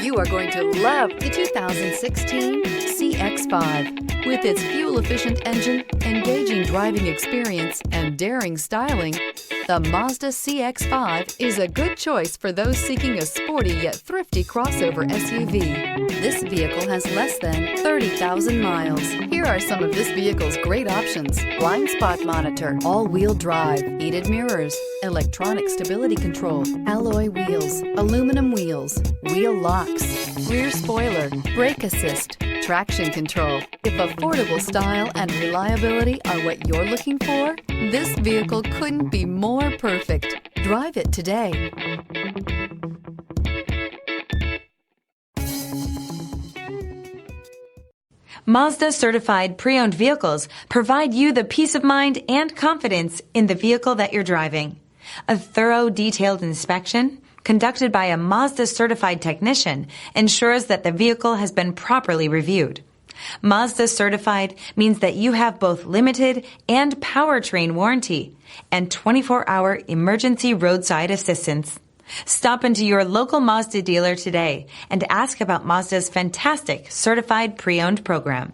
You are going to love the 2016 CX-5. With its fuel-efficient engine, engaging driving experience, and daring styling, the Mazda CX-5 is a good choice for those seeking a sporty yet thrifty crossover SUV. This vehicle has less than 30,000 miles. Here are some of this vehicle's great options: blind spot monitor, all-wheel drive, heated mirrors, electronic stability control, alloy wheels, aluminum wheels, wheel locks, rear spoiler, brake assist, traction control. If affordable style and reliability are what you're looking for, this vehicle couldn't be more perfect. Drive it today. Mazda Certified Pre-Owned vehicles provide you the peace of mind and confidence in the vehicle that you're driving. A thorough, detailed inspection conducted by a Mazda Certified technician ensures that the vehicle has been properly reviewed. Mazda Certified means that you have both limited and Powertrain Warranty and 24-hour emergency roadside assistance. Stop into your local Mazda dealer today and ask about Mazda's fantastic Certified Pre-Owned program.